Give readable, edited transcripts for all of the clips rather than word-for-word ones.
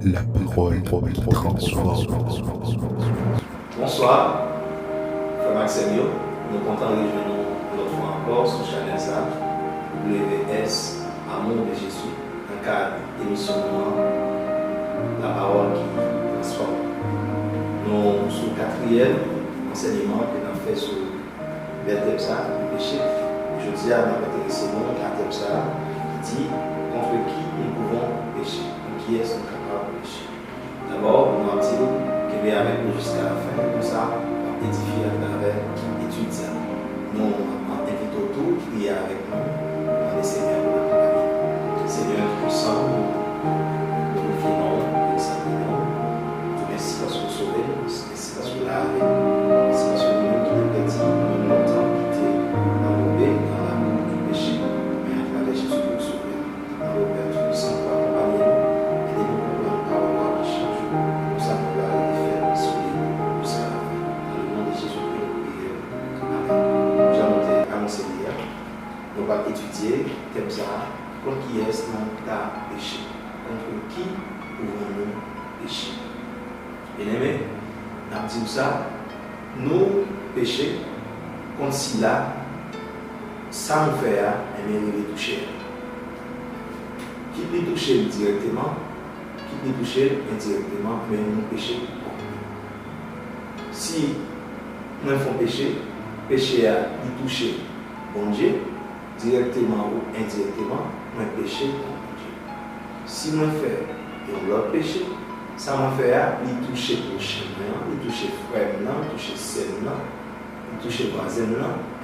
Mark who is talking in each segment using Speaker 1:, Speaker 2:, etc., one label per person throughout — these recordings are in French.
Speaker 1: La parole transforme.
Speaker 2: Bonsoir, frère Maximio. Nous comptons les genoux l'autre fois encore sur Chanel Zab, WS, Amour de Jésus, un cadre d'émission La parole qui transforme. Nous sommes le quatrième enseignement que nous avons fait sur Vertebsa, le péché. Je dis à ma intéressé à Vertebsa qui dit contre qui nous pouvons pécher, contre qui est-ce nous capables de pécher. D'abord, nous avons dit qu'il est avec nous jusqu'à la fin, comme ça, on va édifier à travers l'étude. Nous invitons tous qui est avec nous, dans les Seigneurs de la famille. Seigneur puissant, nous glorifions, nous saluons. Merci parce que vous sauvez, merci parce que vous l'avez, merci parce que nous qui nous pétillons, nous longtemps quitté dans l'obé, dans l'amour du péché, mais à travers Jésus pour nous sauver, dans le Père puissant pour accompagner nous, aidez-nous pour la parole qui change, nous savons la faire sourire jusqu'à la fin. Dans le nom de Jésus, nous prions. Amen. J'ai monté à mon Seigneur, nous allons étudier thème ça, contre qui est-ce qu'on a péché, contre qui pouvons-nous pécher. Bien-aimé, nous avons dit ça, nous péchons contre si là, ça nous fait, et bien nous les toucher. Qui peut toucher directement, qui peut toucher indirectement, mais nous péchons. Si nous faisons pécher, péché à nous toucher bon Dieu, directement ou indirectement, nous péchons contre Dieu. Si nous faisons l'autre péché, ça m'a fait il toucher prochain, il toucher frère, il toucher sœur, il toucher voisin,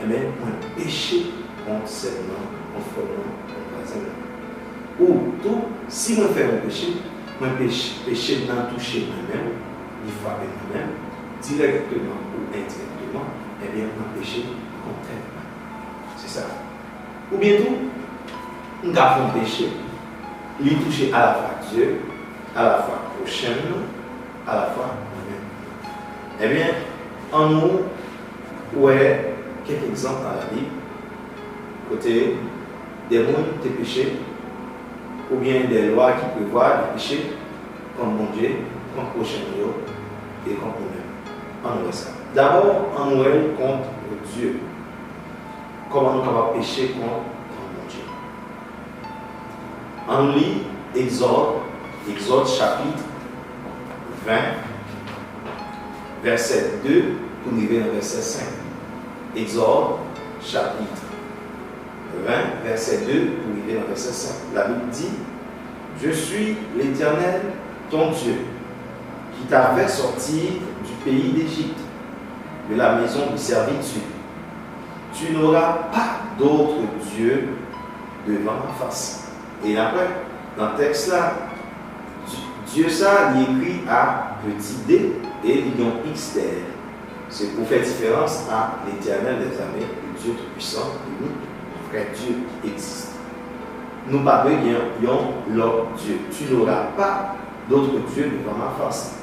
Speaker 2: et bien on péché contre sœur, contre frère, contre voisin. Ou tout, si on fait un péché, on péché dans toucher moi-même, il frapper moi-même, directement ou indirectement, et bien on péché contre elle. C'est ça. Ou bien tout, on a fait un péché, il toucher à la fois Dieu, à la fois prochain, à la fois nous-mêmes. Eh bien, en nous, ouais, quelques exemples dans la Bible, côté des mondes des péchés, ou bien des lois qui prévoient les péchés, comme mon Dieu, comme prochain et comme nous-mêmes. En nous, ça. D'abord, en nous, contre Dieu. Comment nous pouvons pécher contre mon Dieu. En nous lit Exode chapitre 20, verset 2 pour arriver au verset 5. Exode chapitre 20, verset 2 pour arriver au verset 5. La Bible dit: Je suis l'Éternel, ton Dieu, qui t'a fait sortir du pays d'Égypte, de la maison de servitude. Tu n'auras pas d'autre Dieu devant ma face. Et après, dans le texte là, Dieu ça, il écrit à petit d et il y a un x derrière. C'est pour faire différence à l'Éternel des armées, le Dieu tout-puissant, et nous, le vrai Dieu qui existe. Nous parlons bien, l'autre Dieu. Tu n'auras pas d'autre Dieu devant ma face.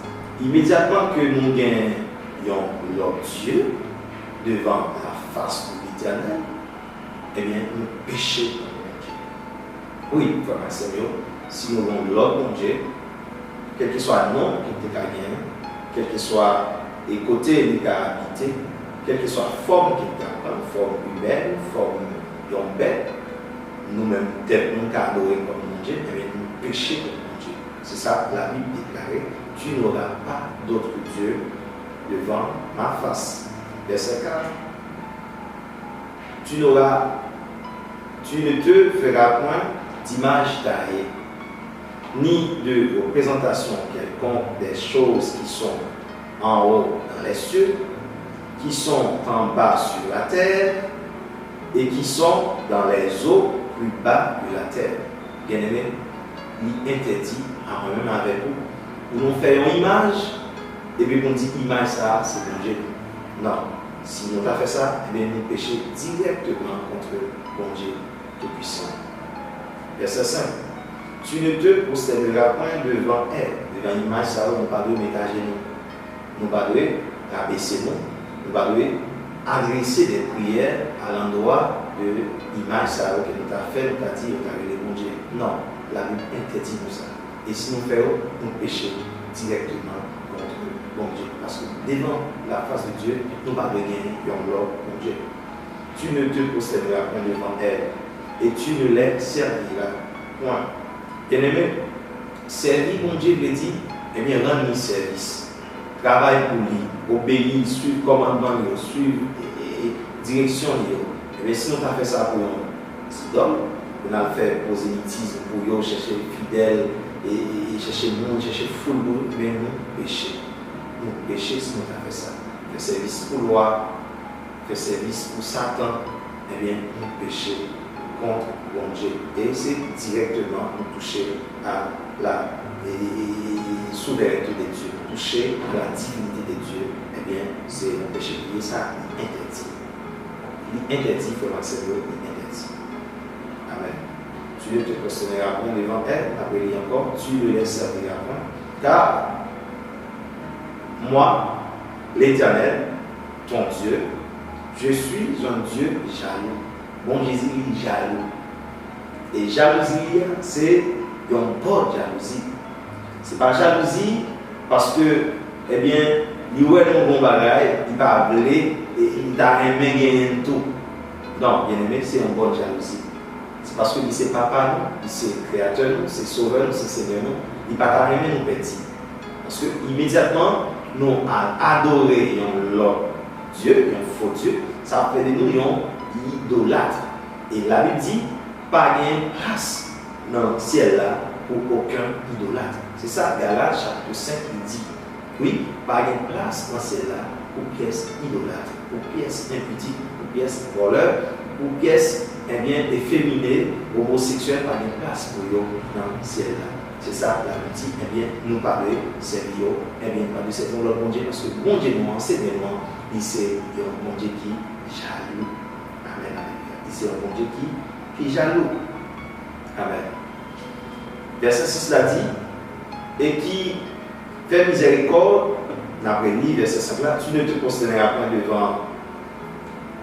Speaker 2: Immédiatement que nous gagnons l'autre Dieu devant la face de l'Éternel, eh bien, nous péchons contre Dieu. Oui, frère Maximio, si nous avons l'autre Dieu, quel que soit le nom qui est gagné, quel que soit les côtés qui habité, quelle que soit la forme qui est forme humaine, forme d'une bête, nous-mêmes, tels nous adorés comme mon Dieu, et bien nous péchons comme mon Dieu. C'est ça la Bible déclarée: Tu n'auras pas d'autre Dieu devant ma face. Verset 4. Tu ne te feras point d'image taillée, ni de représentation quelconque des choses qui sont en haut dans les cieux, qui sont en bas sur la terre, et qui sont dans les eaux plus bas de la terre. Bien-aimé, il interdit à moi-même avec vous. Nous faisons une image, et puis on dit image ça, c'est le Dieu. Non. Si nous avons fait ça, eh bien nous péchons directement contre bon Dieu tout-puissant. Verset 5. Tu ne te prosterneras point devant elle, devant l'image, ça, nous parlons de ménager nous. Nous parlons d'abaisser nous. Nous parlons adresser des prières à l'endroit de l'image, ça, que nous avons fait, nous avons dit, nous avons dit, bon Dieu. Non, la Bible interdit nous ça. Et si nous faisons, nous péchons directement contre bon Dieu. Parce que devant la face de Dieu, nous ne pouvons pas gagner l'or pour Dieu. Tu ne te posterneras point devant elle et tu ne les serviras point. Bien-aimé, servir mon Dieu veut dire, eh bien, rendre service. Travail pour lui, obéir, suivre commandement, suivre direction. Eh bien, si nous avons fait ça pour nous, on a fait prosélytisme pour eux, chercher fidèles et chercher le monde, chercher foule, mais nous péchons. Nous péchons si nous avons fait ça. Faire service pour loi, faire service pour Satan, eh bien, nous péchons contre bon Dieu. Et c'est directement nous toucher à la souveraineté de Dieu, toucher à la divinité de Dieu, eh bien, c'est un péché qui est ça, il est interdit. Il est interdit, frère Maxime, il est interdit. Amen. Tu ne te posterneras point devant elle, après encore, tu ne les serviras point, car moi, l'Éternel, ton Dieu, je suis un Dieu jaloux. Bon Jésus, il est jaloux. Et jalousie, c'est une bonne jalousie. Ce n'est pas jalousie parce que, eh bien, il voit un bon bagage, il va appeler et il t'a aimé gagner tout. Non, bien aimé, c'est une bonne jalousie. C'est parce que c'est papa, nous, c'est créateur, nous, c'est sauveur, nous, c'est Seigneur, nous. Il va t'a aimé nous petit. Parce que immédiatement, nous adorons l'autre Dieu, un faux Dieu, ça fait de nous un idolâtre. Et la Bible dit, pas de place dans le ciel là pour aucun idolâtre. C'est ça, Galates chapitre 5, il dit. Oui, pas de place dans le ciel là pour pièces idolâtres, pour pièces impudiques, pour pièces voleurs, pour pièces efféminées, homosexuelles, pas de place pour eux dans le ciel là. C'est ça, la Bible dit, eh bien, nous parler, servir, eh bien, pas de servir le bon Dieu, parce que le bon Dieu nous enseigne, c'est un bon Dieu qui est jaloux. Amen, amen. C'est un bon Dieu qui est jaloux. Amen. Verset 6 l'a dit, et qui fait miséricorde, d'après lui, verset 5 là, tu ne te posterneras point devant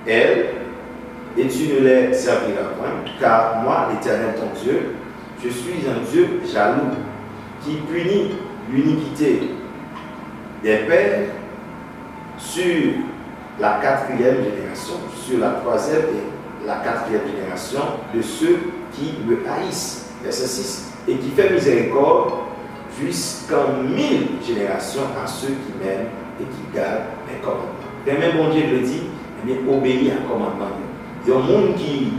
Speaker 2: elle, et tu ne les serviras point, car moi, l'Éternel ton Dieu, je suis un Dieu jaloux, qui punit l'iniquité des pères sur la 4e génération, sur la 3e et la 4e génération de ceux qui me haïssent. Verset 6. Et qui fait miséricorde jusqu'en 1000 générations à ceux qui m'aiment et qui gardent mes commandements. Et même bon Dieu le dit, eh bien, obéir à commandement. Il y a un monde qui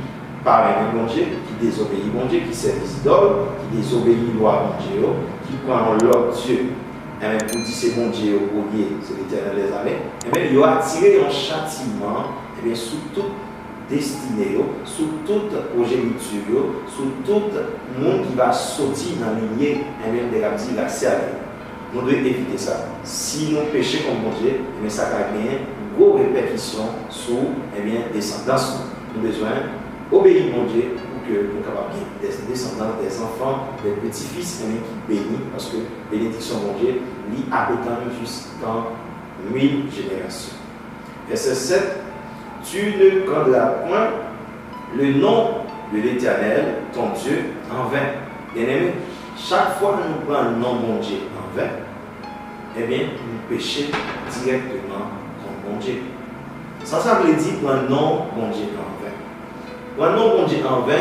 Speaker 2: parle à bon Dieu, qui désobéit bon Dieu, qui sert des idoles, qui désobéit loi bon Dieu, qui prend l'autre Dieu. Et même pour dire c'est bon Dieu au premier, c'est l'Éternel des armées, et bien il a attiré un châtiment et bien, sous toute destinée, sous toute progéniture, sous tout monde qui va sortir dans la lignée, et bien des rapports la servir. Nous devons éviter ça. Si nous péchons comme bon Dieu, et bien, ça va gagner une grosse répercussion sur descendance. Nous avons besoin d'obéir bon Dieu pour que nous soyons capables des descendants, des enfants, des petits-fils qui bénissent, parce que bénédiction bon Dieu, lui attend jusqu'en 1000 générations. Verset 7. Tu ne prendras point le nom de l'Éternel, ton Dieu, en vain. Bien-aimé, chaque fois que nous prenons le nom de mon Dieu en vain, eh bien, nous péchons directement contre mon Dieu. Ça veut dire prendre le nom de mon Dieu en vain. Prendre le nom de mon Dieu en vain,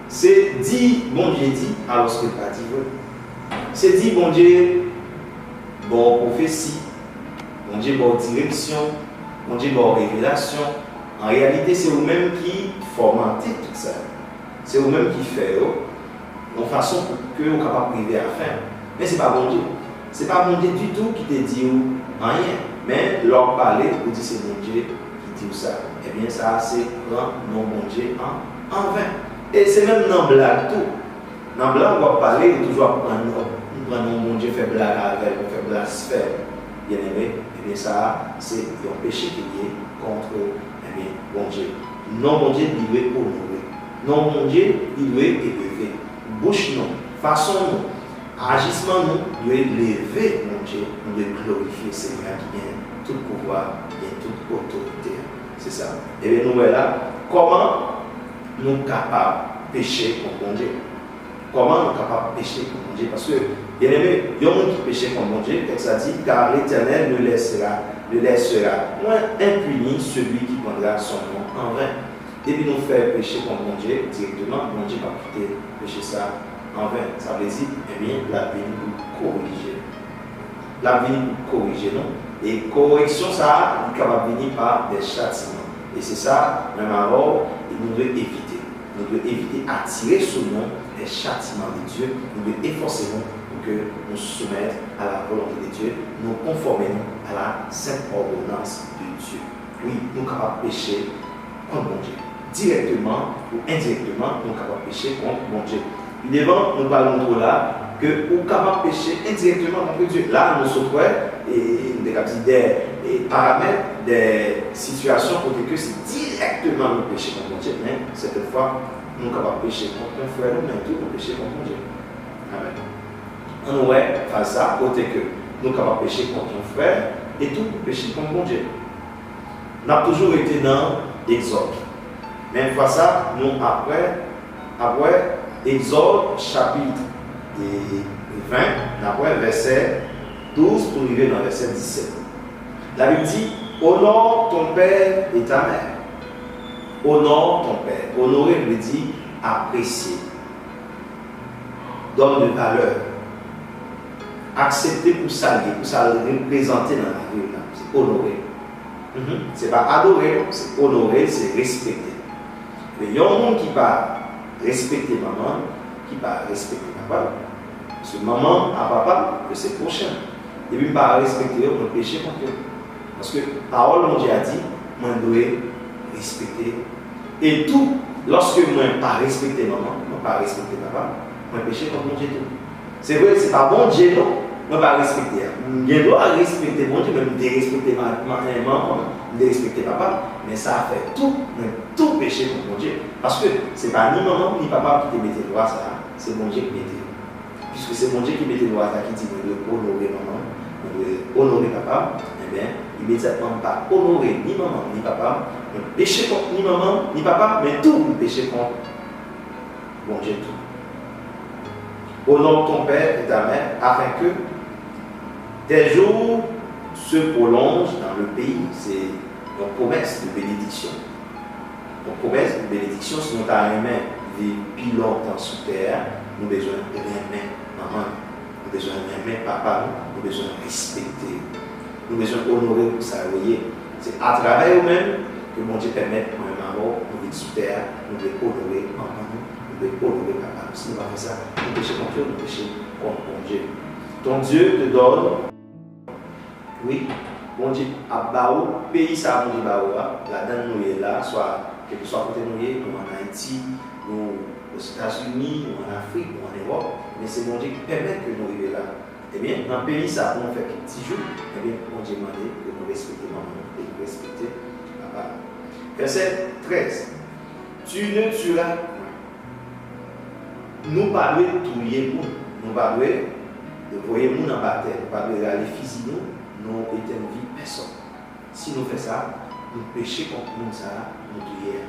Speaker 2: c'est dire bon Dieu dit alors que pas dit vrai. C'est dire bon Dieu, bon prophétie, bon Dieu, bon direction, bon Dieu, bon révélation. En réalité, c'est vous-même qui fomentez tout ça. C'est vous-même qui faites de façon pour que vous soyez capable de priver à faire. Mais ce n'est pas bon Dieu. Ce n'est pas bon Dieu du tout qui te dit rien. Mais leur parler, vous dites c'est bon Dieu qui dit ça. Eh bien, ça, c'est prendre non bon Dieu en vain. Et c'est même dans blague tout. Dans blague, on va parler, toujours prendre non bon Dieu, faire blague avec, on fait blasphème. Bien aimé, eh bien, ça, c'est un péché qui est contre bon Dieu. Non, bon Dieu, il doit honorer. Non, bon Dieu, il doit élever. Bouche, non. Façon, non. Agissement, non. Il doit élever, mon Dieu. Il doit glorifier Seigneur qui vient tout pouvoir, qui vient toute autorité. C'est ça. Et bien, nous voilà. Comment nous sommes capables de pécher contre bon Dieu? Comment nous sommes capables de pécher contre Dieu. Parce que, bien aimé, il y a un monde qui péchait contre mon Dieu, texte a dit, car l'Éternel ne laissera point impuni celui qui prendra son nom en vain. Et puis nous faire pécher contre mon Dieu directement, mon Dieu va quitter pécher ça en vain. Ça veut dire, eh bien, la vie pour corriger. La vie pour corriger, non? Et correction, ça, il va venir par des châtiments. Et c'est ça, même alors, nous devons éviter. Nous devons éviter d'attirer sur nous les châtiments de Dieu. Nous devons efforcer nous pour que nous soumettions à la volonté de Dieu, nous conformons à la sainte ordonnance de Dieu. Oui, nous sommes capables de pécher contre mon Dieu. Directement ou indirectement, nous sommes capables de pécher contre mon Dieu. Puis devant, nous parlons de là que nous sommes capables de pécher indirectement contre Dieu. Là, nous sommes des paramètres, des situations pour que c'est directement nous pécher contre mon Dieu. Mais cette fois, nous sommes capables de pécher contre un frère, mais tout nous pécher contre mon Dieu. Amen. On aurait fait ça, côté que nous sommes capables de pécher contre un frère et tout nous pécher contre mon Dieu. On a toujours été dans l'Exode. Mais une fois ça, nous après Exode chapitre 20, après verset 12 pour arriver dans verset 17. La Bible dit, honore ton père et ta mère. Honore ton père. Honorer veut dire apprécier. Donne de valeur. Accepter pour saluer, pour ça représenter dans la vie. C'est honorer. C'est pas adorer, c'est honorer, c'est respecter. Mais il y a un monde qui va respecter maman, qui va respecter papa. Parce que maman à papa, c'est prochain. Et puis, pas respecter, on peut pécher contre eux. Parce que la parole de Dieu a dit, moi, je dois respecter. Et tout, lorsque moi, je ne pas respecter maman, je ne pas respecter papa, je pécher contre mon Dieu. C'est vrai, ce n'est pas bon Dieu, non. Je ne pas respecter. Je dois respecter mon Dieu, même de respecter maman, de respecter papa. Mais ça a fait tout péché contre mon Dieu. Parce que ce n'est pas ni maman ni papa qui te mettait le droit, c'est mon Dieu qui mettait. Puisque c'est mon Dieu qui mettait le droit, qui dit de honorer maman, de honorer papa, eh bien, immédiatement pas honorer ni maman ni papa, ne pécher contre ni maman ni papa, mais tout pécher contre mon Dieu tout. Honore ton père et ta mère afin que tes jours se prolongent dans le pays. C'est une promesse de bénédiction. Une promesse de bénédiction, si nous avons vivre plus longtemps sous terre, nous avons besoin de aimer maman, nous avons besoin d'aimer papa, nous avons besoin de respecter, nous avons besoin d'honorer pour ça. C'est à travers nous-mêmes que mon Dieu permet que nous vivons sous terre, nous devons honorer maman, nous devons honorer papa. Si nous ne faisons pas ça, nous péchons contre Dieu, nous péchons contre mon Dieu. Ton Dieu te donne, oui, mon Dieu, à Bao, pays ça, mon Dieu, Bao, là-dedans nous est là, soit quel que soit côté nous, nous en Haïti, nous aux États-Unis, nous en Afrique, nous en Europe, mais c'est mon Dieu qui permet que nous arrivions là. Eh bien, dans le pays, ça, on fait quelques petits jours, eh bien, mon Dieu m'a dit que nous respections maman et nous respections papa. Verset 13. Tu ne tueras point. Nous parlons de tuer nous parlons de voyer nous dans la bataille, nous parlons de aller physiquement, nous éteignons vie personne. Si nous faisons ça, nous péchons contre nous, ça, nous tuer.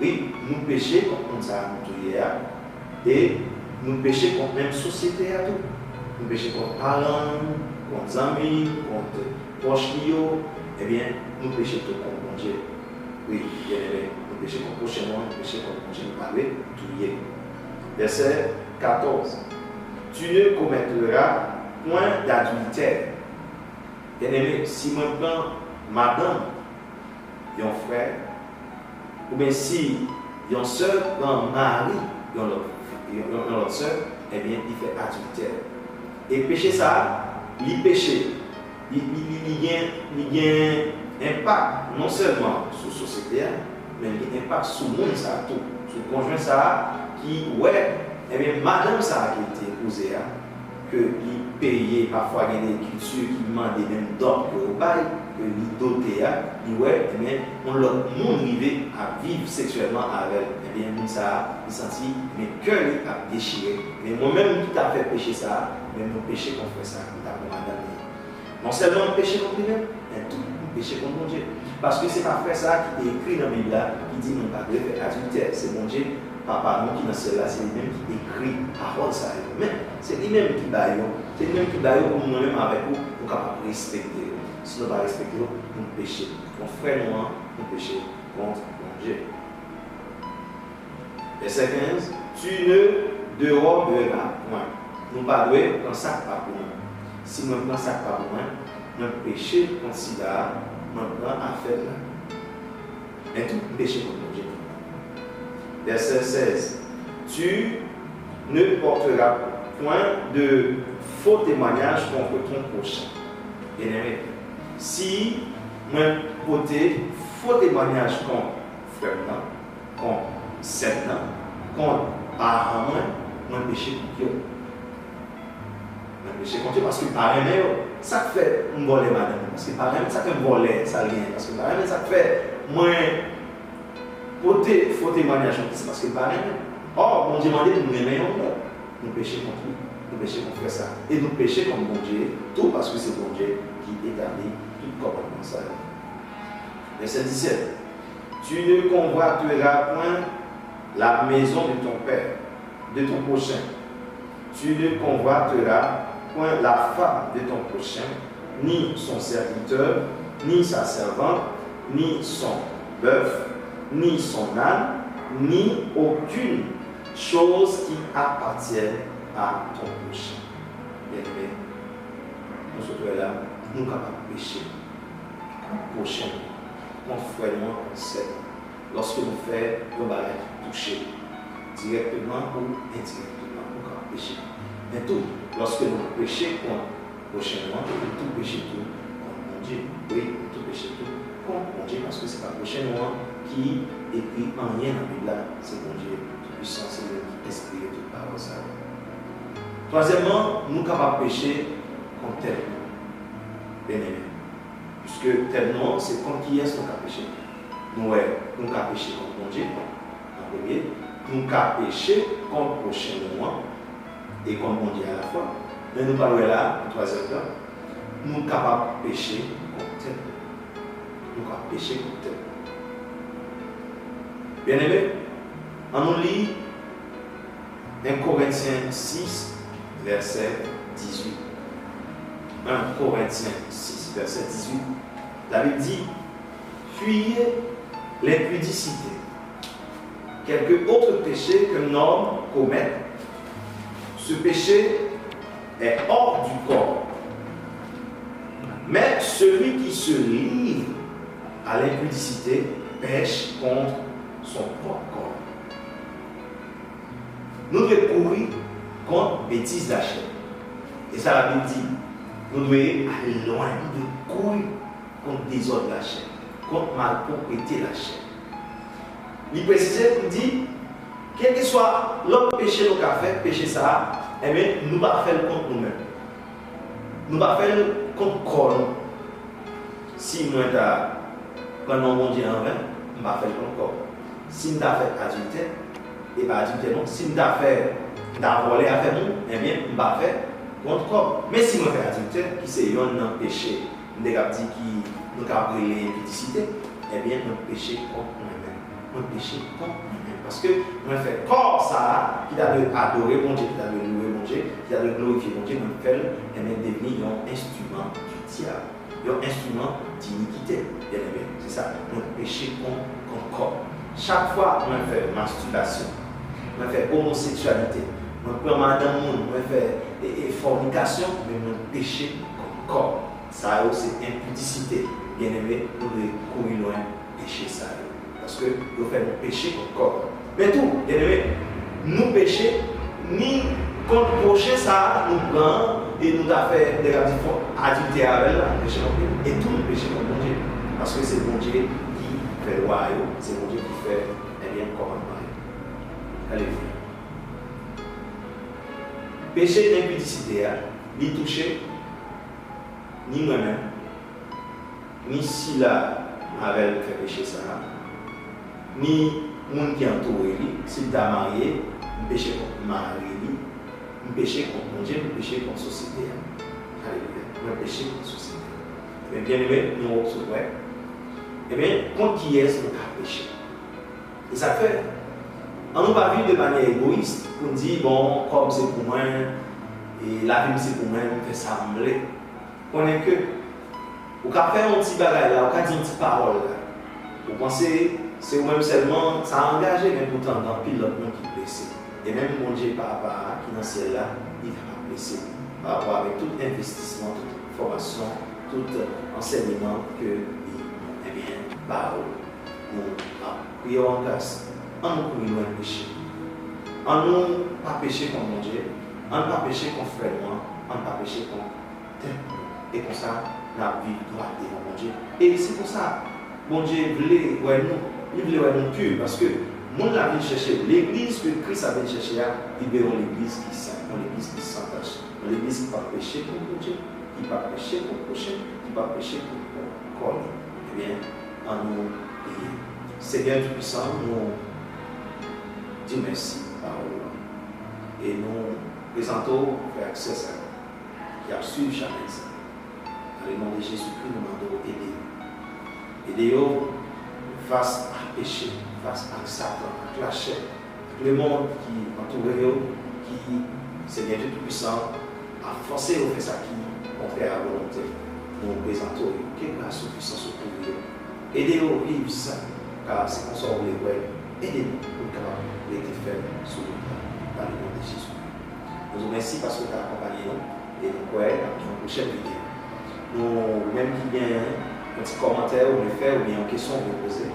Speaker 2: Oui, nous péchons contre nous, ça, nous tuer. Et nous péchons contre même société à tout. Nous péchons contre parents, contre amis, contre proches liés. Eh bien, nous péchons tout contre mon Dieu. Oui, bien aimé, nous péchons contre prochainement, nous péchons contre mon Dieu, nous parlons de tuer. Verset 14. Tu ne commettras point d'adultère. Bien-aimé, si je prends madame, un frère, ou bien si une soeur prend mari, une soeur, eh bien, il fait adultère. Et péché ça, il péché, il y a un impact non seulement sur la société, mais il y a un impact sur le monde, ça, tout, sur le conjoint, ça, qui, ouais, eh bien, madame, ça qui a été épousée, que il payait parfois il y a des cultures qui demandent même d'ordre au bail, que il doté, il ouais, eh bien, on l'a arrivé à vivre sexuellement avec, eh bien, ça, il sentit, mais cœur a déchiré. Mais moi-même, tout à fait péché ça, même mon péché qu'on fait ça, tout à fait madame. Non seulement péché contre lui-même, mais tout péché contre mon Dieu. Parce que c'est pas fait ça qui est écrit dans la Bible, qui dit non pas de faire adultère, c'est mon Dieu. papa nous qui dans celle-là, c'est lui-même qui écrit parole ça. Mais c'est lui-même qui d'ailleurs, c'est lui-même qui d'ailleurs pour nous-mêmes avec vous, pour capable respecter. Si nous ne pas respecter, nous péchons. Notre frère noir, nous péchons contre mon Dieu. Verset 15. Tu ne déroberas point. Nous pas doués prendre ça pas pour nous. Si nous prenons ça pas pour nous, notre péché considère, nous prenons affaire là. Mais tout péché contre mon Dieu. Verset 16. Tu ne porteras point de faux témoignages contre ton prochain. Bien-aimé, si moi porter faux témoignages contre frère, contre sœur, contre parents, moi péché contre eux. Moi péché contre eux parce que parents, ça fait un volet madame. Parce que parents, ça fait un volet, ça vient. Parce que parents, ça fait moins. Porter faux témoignage, c'est parce que pareil. Or, mon Dieu m'a dit nous aimons, nous péchons contre lui, nous péchons contre ça. Et nous péchons comme mon Dieu, tout parce que c'est mon Dieu qui établit tout commandement ça. Verset 17. Tu ne convoiteras point la maison de ton père, de ton prochain. Tu ne convoiteras point la femme de ton prochain, ni son serviteur, ni sa servante, ni son bœuf, ni son âne, ni aucune chose qui appartienne à ton prochain. Bien-aimé, nous sommes là, nous sommes capables de pécher. Prochain, mon frère, on sait. Lorsque nous faisons nos barrettes toucher, directement ou indirectement, nous sommes pécher. Mais tout, lorsque nous péchons contre prochainement, nous tout pécher tout contre mon Dieu. Oui, nous tout pécher tout contre mon Dieu, parce que c'est pas prochainement qui écrit en rien dans la Bible, c'est mon Dieu tout-puissant, c'est lui qui inspire toute parole. Troisièmement, nous sommes capables de pécher contre tel nom. Bien-aimé. Puisque tel nom, c'est contre qui est-ce qu'on a péché. Nous avons péché contre mon Dieu, en premier. Nous avons péché contre le prochain moment et contre mon Dieu à la fois. Mais nous parlons là, en troisième temps, nous sommes capables de pécher contre tel nom. Nous avons péché contre tel nom. Bien-aimé, on nous lit 1 Corinthiens 6, verset 18. 1 Corinthiens 6, verset 18. La Bible dit, fuyez l'impudicité. Quelque autre péché qu'un homme commet, ce péché est hors du corps. Mais celui qui se livre à l'impudicité pêche contre son propre corps. Nous devons courir contre bêtises de la chair. Et ça, la Bible dit, nous devons aller loin, nous devons courir contre des désordre de la chair, contre malpropreté de la chair. Il précise pour dire, quel que soit l'autre péché nous avons fait, péché ça, eh bien, nous ne pouvons pas faire contre nous-mêmes. Nous ne pouvons pas faire contre le corps. Si nous avons bon Dieu en vain, nous ne pouvons pas faire contre le corps. Si nous avons fait adultère, et pas adultère non, si nous avons fait volé à faire nous, eh bien, nous ne pouvons pas faire contre le corps. Mais si nous avons fait adultère, qui c'est un péché, nous avons dit que nous avons brûlé l'impudicité, eh bien, nous péché contre nous-mêmes. Nous péché contre nous-mêmes. Parce que nous avons fait corps ça, qui a de adorer mon Dieu, qui a de louer mon Dieu, qui a de glorifier mon Dieu, nous fait devenir un instrument du diable, un instrument d'iniquité. Bien aimé, c'est ça. Nous péché contre le corps. Chaque fois nous fait masturbation, nous fait homosexualité, nous prenons madame, nous fait fornication, mais nous péché contre le corps. Ça c'est impudicité. Bien aimé, nous devons courir loin, pécher ça. Parce que nous faisons péché contre le corps. Mais tout, bien aimé, nous péchons, ni contre le prochain, ça nous prend et nous avons fait des adultères avec la péché contre et tout nous péché contre mon Dieu. Parce que c'est mon Dieu qui fait le royaume, c'est mon Dieu qui fait un bien commandement. Alléluia. Péché d'impudicité, ni touché, ni moi-même, ni si là avait fait péché ça, ni monde qui entoure lui, s'il t'a marié, nous péché contre mari, nous péché contre mon Dieu, nous péché contre la société. Alléluia. Nous péché contre la société. Mais bien aimé, nous observons. Eh bien, contre qui est-ce qu'on a péché? Et ça fait, On ne pas vivre de manière égoïste pour dire, bon, comme c'est pour moi, et la vie c'est pour moi, je fais ça me plaît. On est que, vous pouvez faire un petit bagage là, vous pouvez dire une petite parole là. Vous pensez, c'est vous-même seulement, ça a engagé, mais pourtant, dans pile l'autre monde qui est blessé. Et même mon Dieu, papa, qui est dans le ciel là, il va blesser. Par rapport avec tout investissement, toute formation, tout enseignement que, eh bien, parole. Nous prions en grâce. On nous prie loin de péché. On nous pas péché contre mon Dieu. On ne pas péché contre frère moi. On ne pas péché contre tel. Et pour ça, la vie doit être mon Dieu. Et c'est pour ça, mon Dieu voulait nous pur. Parce que mon la vie chercher l'église que Christ avait cherché, il veut l'église qui saint, l'église qui s'entache, l'église qui ne pas péché contre mon Dieu, qui ne pas péché contre le prochain, qui ne pas péché contre le corps. Eh bien, en nous prier. Seigneur Tout-Puissant, nous disons merci par vous. Et nous présentons Frère Accès qui a suivi jamais ça. Dans le nom de Jésus-Christ, nous demandons aider. Aidez-vous face à péché, face à Satan, à la chair. Tout le monde qui entoure vous, qui, Seigneur Tout-Puissant, a forcé à faire ça qui contraire à la volonté. Nous présentons quelle grâce ou puissance au vous. Aidez-vous à vivre ça, car c'est qu'on sort les voies. Aidez-nous pour que les faire sous le plan, dans le nom de Jésus. Nous vous remercions parce que vous avez accompagné nous et nous croyons dans une prochaine vidéo. Nous, même qui vient un petit commentaire ou le faire ou bien une question vous poser.